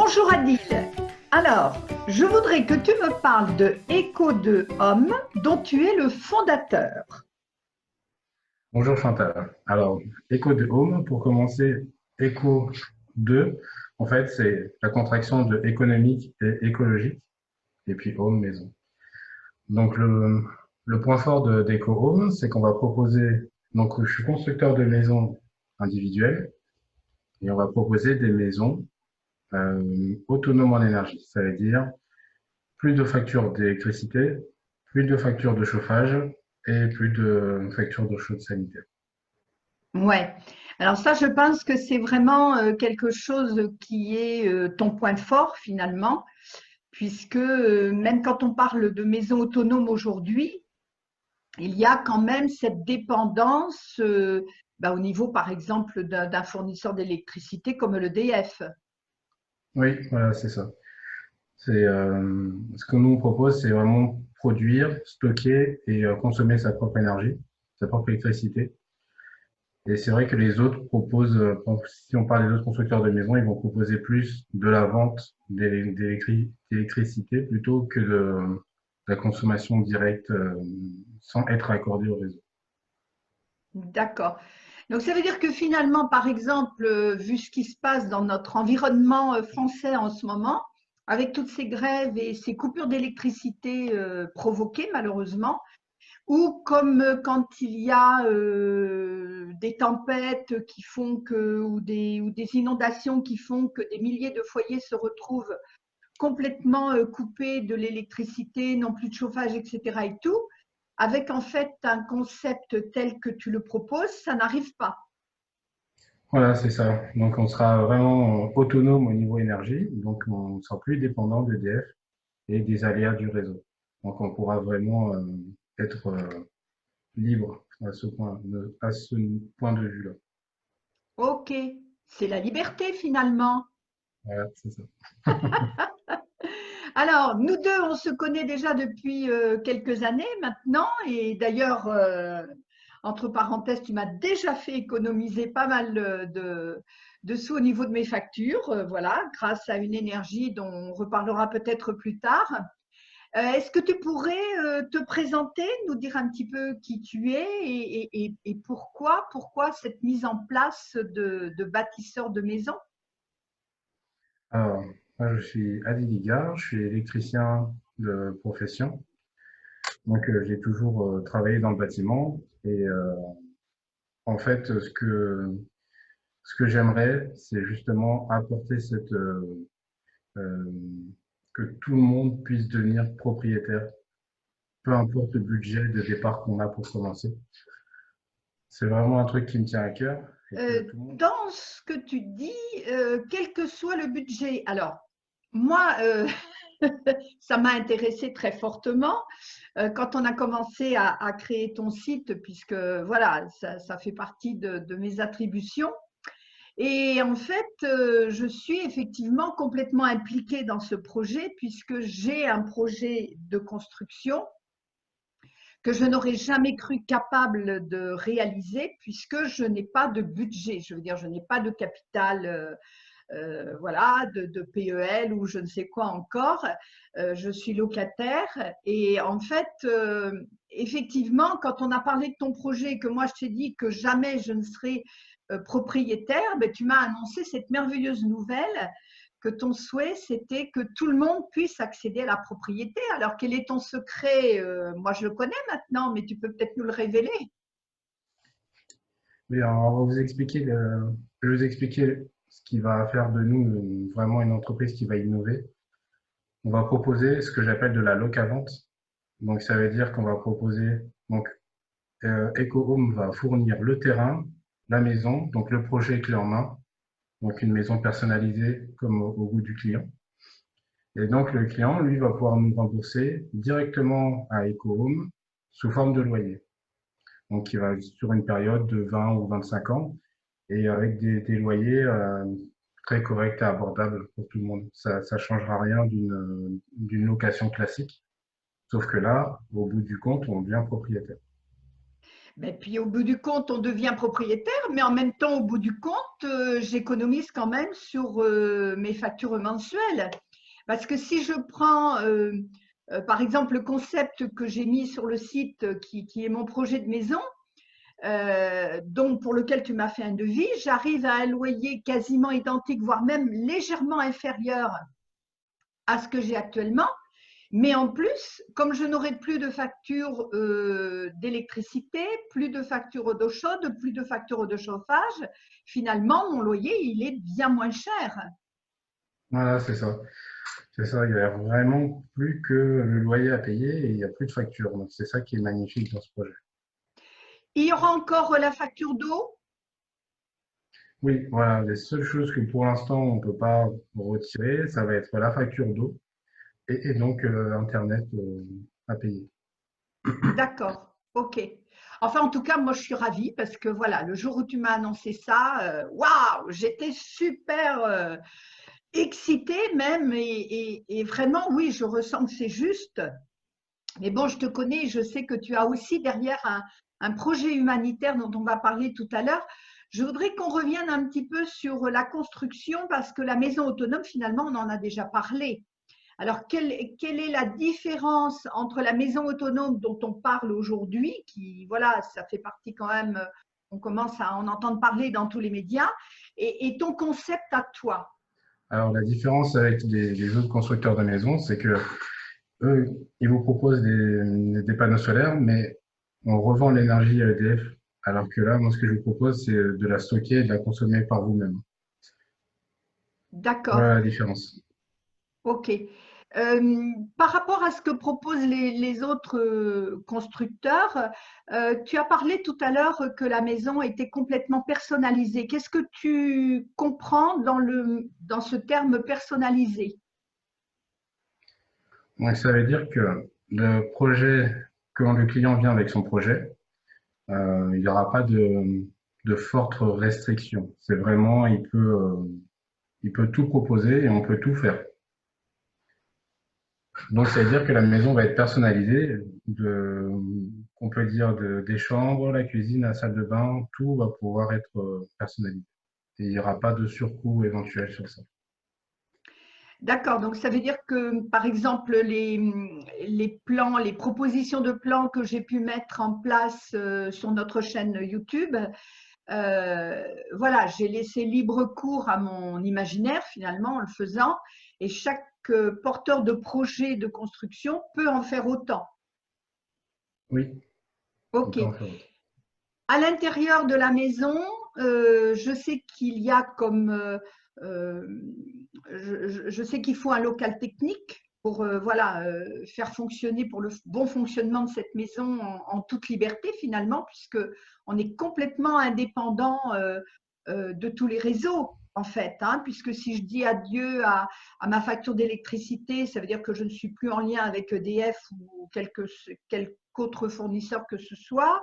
Bonjour Adil. Alors, je voudrais que tu me parles de Eco de Homme, dont tu es le fondateur. Bonjour Chantal. Alors, Eco de Home, pour commencer, Eco de, en fait, c'est la contraction de économique et écologique, et puis Home, maison. Donc, le point fort d'Eco Home, c'est qu'on va proposer, donc je suis constructeur de maisons individuelles, et on va proposer des maisons autonomes en énergie. Ça veut dire plus de factures d'électricité, plus de factures de chauffage et plus de factures d'eau chaude sanitaire. Ouais. Alors ça, je pense que c'est vraiment quelque chose qui est ton point fort finalement, puisque même quand on parle de maisons autonomes aujourd'hui, il y a quand même cette dépendance au niveau, par exemple, d'un fournisseur d'électricité comme l'EDF. Oui, voilà, c'est ça. C'est ce que nous on propose, c'est vraiment produire, stocker et consommer sa propre énergie, sa propre électricité. Et c'est vrai que les autres proposent, si on parle des autres constructeurs de maisons, ils vont proposer plus de la vente d'électricité plutôt que de la consommation directe sans être accordée au réseau. D'accord. Donc ça veut dire que finalement, par exemple, vu ce qui se passe dans notre environnement français en ce moment, avec toutes ces grèves et ces coupures d'électricité provoquées malheureusement, ou comme quand il y a des tempêtes qui font que, ou des inondations qui font que des milliers de foyers se retrouvent complètement coupés de l'électricité, non plus de chauffage, etc. et tout, avec en fait un concept tel que tu le proposes, ça n'arrive pas. Voilà, c'est ça. Donc on sera vraiment autonome au niveau énergie, donc on ne sera plus dépendant d'EDF et des aléas du réseau. Donc on pourra vraiment être libre à ce point de vue-là. Ok, c'est la liberté finalement. Voilà, c'est ça. Alors, nous deux, on se connaît déjà depuis quelques années maintenant, et d'ailleurs, entre parenthèses, tu m'as déjà fait économiser pas mal de sous au niveau de mes factures, voilà, grâce à une énergie dont on reparlera peut-être plus tard. Est-ce que tu pourrais te présenter, nous dire un petit peu qui tu es et pourquoi cette mise en place de bâtisseurs de maisons? Alors, moi, je suis Adi Ligard, je suis électricien de profession. Donc, j'ai toujours travaillé dans le bâtiment. Et en fait, ce que j'aimerais, c'est justement apporter euh, que tout le monde puisse devenir propriétaire, peu importe le budget de départ qu'on a pour commencer. C'est vraiment un truc qui me tient à cœur et que tout le monde. Dans ce que tu dis, quel que soit le budget, alors moi, ça m'a intéressé très fortement quand on a commencé à créer ton site, puisque voilà, ça fait partie de mes attributions. Et en fait, je suis effectivement complètement impliquée dans ce projet, puisque j'ai un projet de construction que je n'aurais jamais cru capable de réaliser puisque je n'ai pas de budget. Je veux dire, je n'ai pas de capital, voilà, de PEL ou je ne sais quoi encore. Je suis locataire et en fait, effectivement, quand on a parlé de ton projet, que moi je t'ai dit que jamais je ne serais propriétaire, ben, tu m'as annoncé cette merveilleuse nouvelle que ton souhait, c'était que tout le monde puisse accéder à la propriété. Alors, quel est ton secret? Moi, je le connais maintenant, mais tu peux peut-être nous le révéler. Mais alors, je vais vous expliquer ce qui va faire de nous vraiment une entreprise qui va innover. On va proposer ce que j'appelle de la loc-à-vente. Donc, ça veut dire qu'on va proposer, donc, EcoHome va fournir le terrain, la maison, donc le projet clé en main, donc une maison personnalisée comme au goût du client. Et donc, le client, lui, va pouvoir nous rembourser directement à EcoHome sous forme de loyer. Donc, il va sur une période de 20 ou 25 ans et avec des loyers très corrects et abordables pour tout le monde. Ça ne changera rien d'une location classique, sauf que là, au bout du compte, on devient propriétaire. Mais puis au bout du compte, on devient propriétaire, mais en même temps, au bout du compte, j'économise quand même sur mes factures mensuelles. Parce que si je prends, par exemple, le concept que j'ai mis sur le site, qui est mon projet de maison, donc pour lequel tu m'as fait un devis, j'arrive à un loyer quasiment identique, voire même légèrement inférieur à ce que j'ai actuellement. Mais en plus, comme je n'aurai plus de facture d'électricité, plus de facture d'eau chaude, plus de facture de chauffage, finalement, mon loyer, il est bien moins cher. Voilà, c'est ça. C'est ça, il n'y a vraiment plus que le loyer à payer et il n'y a plus de facture. Donc c'est ça qui est magnifique dans ce projet. Il y aura encore la facture d'eau. Oui, voilà, les seules choses que pour l'instant on ne peut pas retirer, ça va être la facture d'eau et donc Internet à payer. D'accord, ok. Enfin, en tout cas, moi, je suis ravie parce que voilà, le jour où tu m'as annoncé ça, waouh, j'étais super excitée même et vraiment, oui, je ressens que c'est juste. Mais bon, je te connais, je sais que tu as aussi derrière un projet humanitaire dont on va parler tout à l'heure. Je voudrais qu'on revienne un petit peu sur la construction parce que la maison autonome, finalement, on en a déjà parlé. Alors, quelle est la différence entre la maison autonome dont on parle aujourd'hui, qui, voilà, ça fait partie quand même, on commence à en entendre parler dans tous les médias, et ton concept à toi? Alors la différence avec les autres constructeurs de maisons, c'est que eux, ils vous proposent des panneaux solaires, mais on revend l'énergie à EDF. Alors que là, moi, ce que je vous propose, c'est de la stocker et de la consommer par vous-même. D'accord. Voilà la différence. Ok. Par rapport à ce que proposent les autres constructeurs, tu as parlé tout à l'heure que la maison était complètement personnalisée. Qu'est-ce que tu comprends dans ce terme personnalisé? Donc, ça veut dire que le projet, quand le client vient avec son projet, il n'y aura pas de fortes restrictions. C'est vraiment, il peut tout proposer et on peut tout faire. Donc, ça veut dire que la maison va être personnalisée, on peut dire des chambres, la cuisine, la salle de bain, tout va pouvoir être personnalisé. Et il n'y aura pas de surcoût éventuel sur ça. D'accord, donc ça veut dire que, par exemple, les plans, les propositions de plans que j'ai pu mettre en place sur notre chaîne YouTube, voilà, j'ai laissé libre cours à mon imaginaire finalement en le faisant, et chaque porteur de projet de construction peut en faire autant. Oui, on Ok. peut en faire autre. À l'intérieur de la maison, je sais qu'il y a comme, euh, je sais qu'il faut un local technique pour voilà, faire fonctionner pour le bon fonctionnement de cette maison en toute liberté finalement, puisque on est complètement indépendant de tous les réseaux en fait, hein, puisque si je dis adieu à ma facture d'électricité, ça veut dire que je ne suis plus en lien avec EDF ou quelque autre fournisseur que ce soit.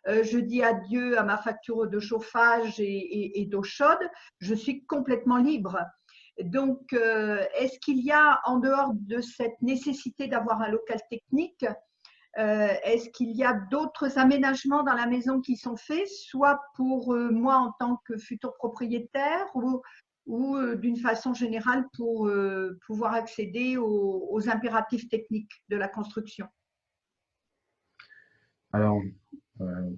Je dis adieu à ma facture de chauffage et d'eau chaude, je suis complètement libre. Donc, est-ce qu'il y a, en dehors de cette nécessité d'avoir un local technique, est-ce qu'il y a d'autres aménagements dans la maison qui sont faits, soit pour moi en tant que futur propriétaire ou d'une façon générale pour pouvoir accéder aux impératifs techniques de la construction? Alors,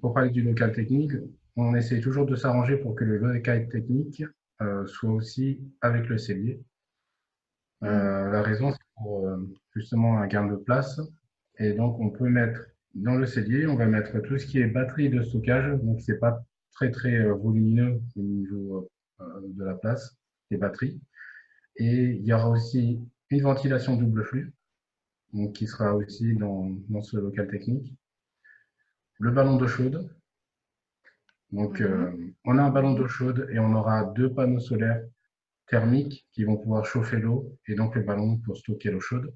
pour parler du local technique, on essaie toujours de s'arranger pour que le local technique soit aussi avec le cellier. La raison, c'est pour justement un gain de place. Et donc, on peut mettre dans le cellier, on va mettre tout ce qui est batterie de stockage. Donc, c'est pas très volumineux au niveau de la place des batteries. Et il y aura aussi une ventilation double flux, donc qui sera aussi dans ce local technique. Le ballon d'eau chaude. Donc, on a un ballon d'eau chaude et on aura deux panneaux solaires thermiques qui vont pouvoir chauffer l'eau et donc le ballon pour stocker l'eau chaude.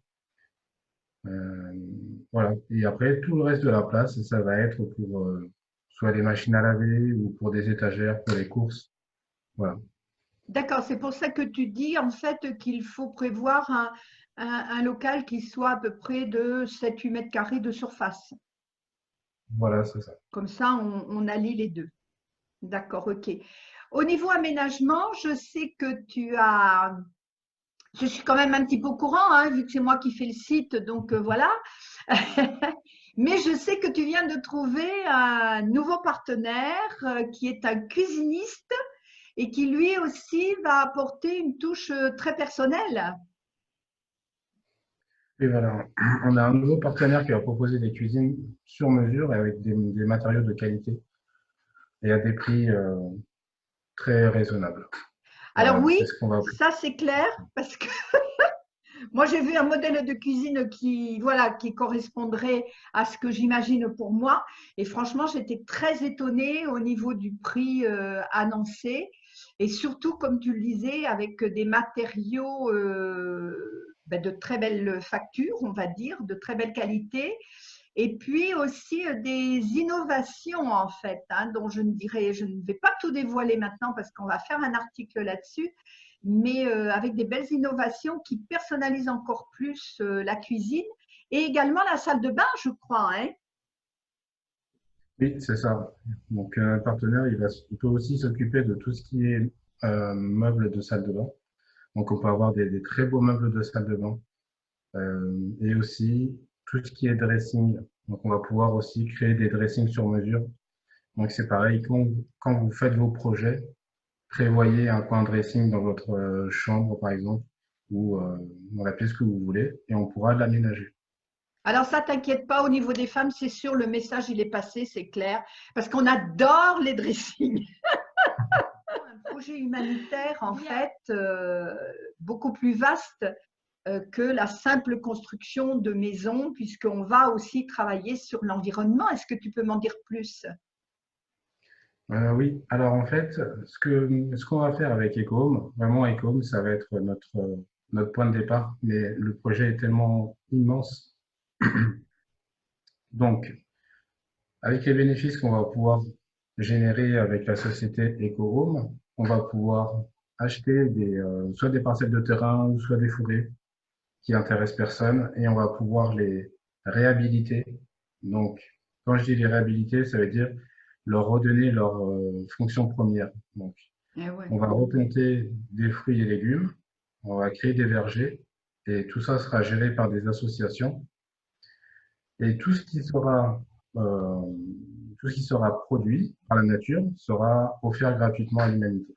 Euh, voilà. Et après, tout le reste de la place, ça va être pour soit les machines à laver ou pour des étagères, pour les courses. Voilà. D'accord, c'est pour ça que tu dis en fait qu'il faut prévoir un local qui soit à peu près de 7-8 mètres carrés de surface. Voilà, c'est ça. Comme ça, on allie les deux. D'accord, ok. Au niveau aménagement, je sais que tu as… Je suis quand même un petit peu au courant, hein, vu que c'est moi qui fais le site, donc voilà. Mais je sais que tu viens de trouver un nouveau partenaire qui est un cuisiniste et qui lui aussi va apporter une touche très personnelle. Et voilà, on a un nouveau partenaire qui va proposer des cuisines sur mesure et avec des matériaux de qualité et à des prix très raisonnables. Alors Voilà, oui, c'est ce qu'on va. ça c'est clair, parce que moi j'ai vu un modèle de cuisine qui, voilà, qui correspondrait à ce que j'imagine pour moi. Et franchement, j'étais très étonnée au niveau du prix annoncé. Et surtout, comme tu le disais, avec des matériaux ben, de très belle facture, on va dire, de très belle qualité. Et puis aussi des innovations en fait, hein, dont je ne vais pas tout dévoiler maintenant parce qu'on va faire un article là-dessus, mais avec des belles innovations qui personnalisent encore plus la cuisine et également la salle de bain, je crois, hein. Oui, c'est ça. Donc, un partenaire, il peut aussi s'occuper de tout ce qui est meubles de salle de bain. Donc, on peut avoir des très beaux meubles de salle de bain. Et aussi tout ce qui est dressing. Donc, on va pouvoir aussi créer des dressings sur mesure. Donc, c'est pareil, quand vous faites vos projets, prévoyez un coin dressing dans votre chambre, par exemple, ou dans la pièce que vous voulez, et on pourra l'aménager. Alors ça, t'inquiète pas, au niveau des femmes, c'est sûr, le message, il est passé, c'est clair, parce qu'on adore les dressings. Un projet humanitaire, en fait, beaucoup plus vaste que la simple construction de maisons, puisqu'on va aussi travailler sur l'environnement. Est-ce que tu peux m'en dire plus? Oui, alors en fait, ce qu'on va faire avec EcoHome, vraiment EcoHome, ça va être notre point de départ, mais le projet est tellement immense. Donc, avec les bénéfices qu'on va pouvoir générer avec la société EcoHome, on va pouvoir acheter soit des parcelles de terrain, soit des forêts qui intéressent personne, et on va pouvoir les réhabiliter. Donc, quand je dis les réhabiliter, ça veut dire leur redonner leur fonction première. Donc, Eh ouais. on va replanter des fruits et légumes, on va créer des vergers, et tout ça sera géré par des associations. Et euh, tout ce qui sera produit par la nature sera offert gratuitement à l'humanité.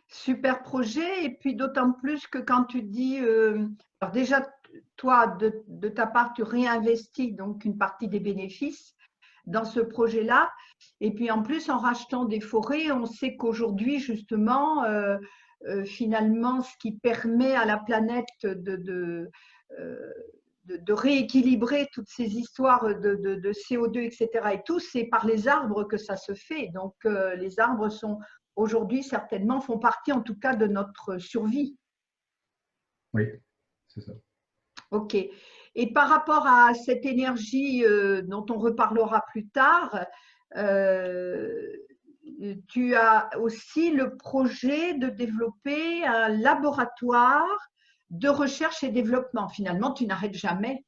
Super projet, et puis d'autant plus que quand tu dis, alors déjà, toi, de ta part, tu réinvestis donc une partie des bénéfices dans ce projet-là, et puis en plus, en rachetant des forêts, on sait qu'aujourd'hui, justement, finalement, ce qui permet à la planète euh, de rééquilibrer toutes ces histoires de CO2, etc. et tout, c'est par les arbres que ça se fait. Donc, les arbres sont aujourd'hui certainement font partie en tout cas de notre survie. Oui, c'est ça. Ok. Et par rapport à cette énergie dont on reparlera plus tard, euh, tu as aussi le projet de développer un laboratoire de recherche et développement. Finalement, tu n'arrêtes jamais.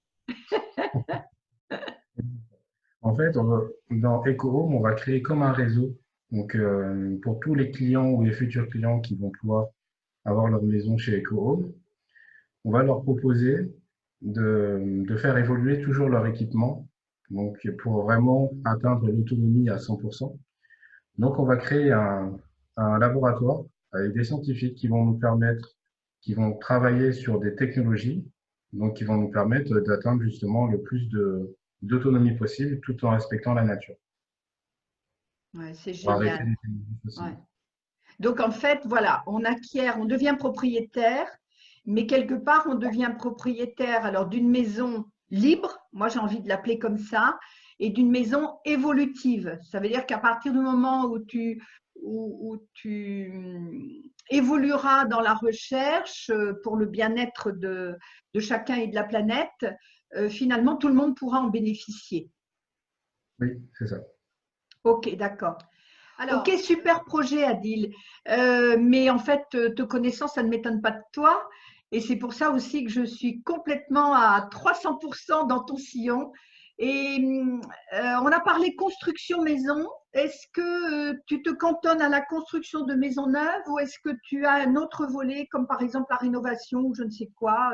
En fait, dans EcoHome, on va créer comme un réseau. Donc, pour tous les clients ou les futurs clients qui vont pouvoir avoir leur maison chez EcoHome, on va leur proposer de faire évoluer toujours leur équipement, donc pour vraiment atteindre l'autonomie à 100%. Donc, on va créer un laboratoire avec des scientifiques qui vont nous permettre, qui vont travailler sur des technologies, donc qui vont nous permettre d'atteindre justement le plus d'autonomie possible tout en respectant la nature. Ouais, c'est Pour arrêter génial. les pénuries Ouais. fossiles. Donc en fait, voilà, on acquiert, on devient propriétaire, mais quelque part, on devient propriétaire alors d'une maison libre, moi j'ai envie de l'appeler comme ça, et d'une maison évolutive. Ça veut dire qu'à partir du moment où tu évolueras dans la recherche pour le bien-être de chacun et de la planète, finalement, tout le monde pourra en bénéficier. Oui, c'est ça. Ok, d'accord. Ok, super projet, Adil. Mais en fait, te connaissant, ça ne m'étonne pas de toi. Et c'est pour ça aussi que je suis complètement à 300% dans ton sillon. Et on a parlé construction maison. Est-ce que tu te cantonnes à la construction de maisons neuves ou est-ce que tu as un autre volet comme par exemple la rénovation ou je ne sais quoi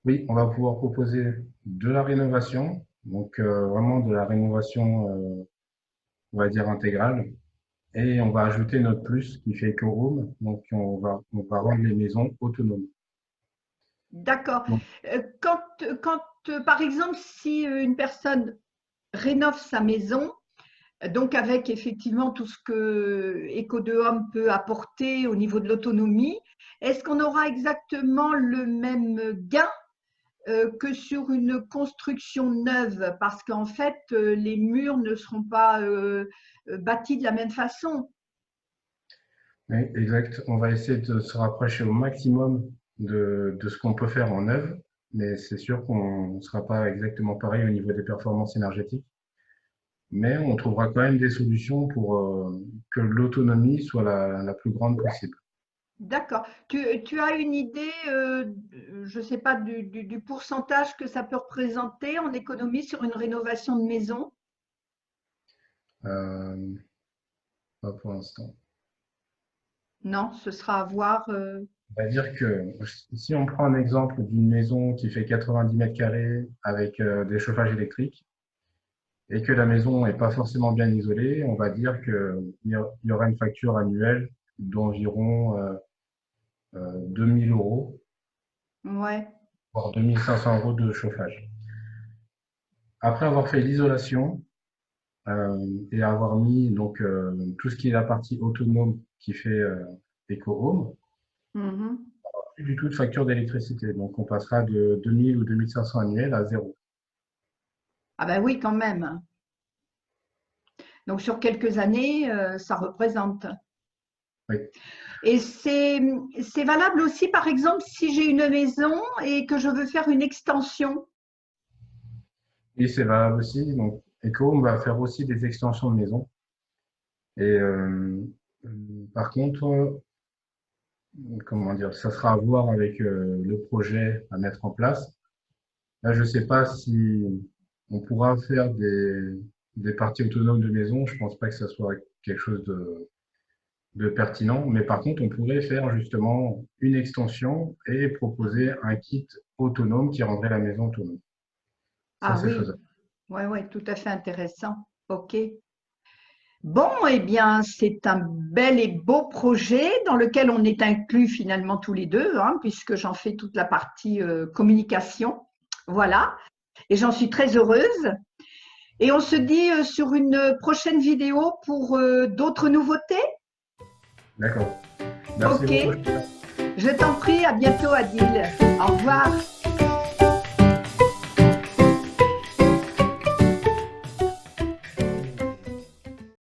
Oui, on va pouvoir proposer de la rénovation, donc vraiment de la rénovation, on va dire intégrale. Et on va ajouter notre plus qui fait EcoHome, donc on va rendre les maisons autonomes. D'accord. Donc, Par exemple, si une personne rénove sa maison, donc avec effectivement tout ce que Eco2Home peut apporter au niveau de l'autonomie, est-ce qu'on aura exactement le même gain que sur une construction neuve? Parce qu'en fait, les murs ne seront pas bâtis de la même façon. oui, exact. On va essayer de se rapprocher au maximum de ce qu'on peut faire en œuvre, mais c'est sûr qu'on ne sera pas exactement pareil au niveau des performances énergétiques. Mais on trouvera quand même des solutions pour que l'autonomie soit la plus grande possible. D'accord. Tu as une idée, je ne sais pas, du pourcentage que ça peut représenter en économie sur une rénovation de maison? Euh, Pas pour l'instant. Non, ce sera à voir. On va dire que si on prend un exemple d'une maison qui fait 90 mètres carrés avec des chauffages électriques et que la maison n'est pas forcément bien isolée, on va dire qu'il y aura une facture annuelle d'environ 2 000 euros, Ouais. voire 2 500 euros de chauffage. Après avoir fait l'isolation et avoir mis donc tout ce qui est la partie autonome qui fait EcoHome, Mhm. plus du tout de facture d'électricité. Donc on passera de 2 000 ou 2 500 annuels à zéro. Ah ben oui, quand même. Donc sur quelques années, ça représente. Oui. Et c'est valable aussi, par exemple, si j'ai une maison et que je veux faire une extension. Et c'est valable aussi. Donc, Echo, on va faire aussi des extensions de maison. Et par contre, comment dire, ça sera à voir avec le projet à mettre en place. Là, je ne sais pas si on pourra faire des parties autonomes de maison. Je pense pas que ça soit quelque chose de pertinent. Mais par contre, on pourrait faire justement une extension et proposer un kit autonome qui rendrait la maison autonome. Ça, Ah c'est oui, faisable. ouais, ouais, tout à fait intéressant. OK. Bon, eh bien, c'est un bel et beau projet dans lequel on est inclus finalement tous les deux, hein, puisque j'en fais toute la partie communication. Voilà. Et j'en suis très heureuse. Et on se dit sur une prochaine vidéo pour d'autres nouveautés. D'accord. Merci OK. beaucoup. Je t'en prie. À bientôt, Adil. Au revoir.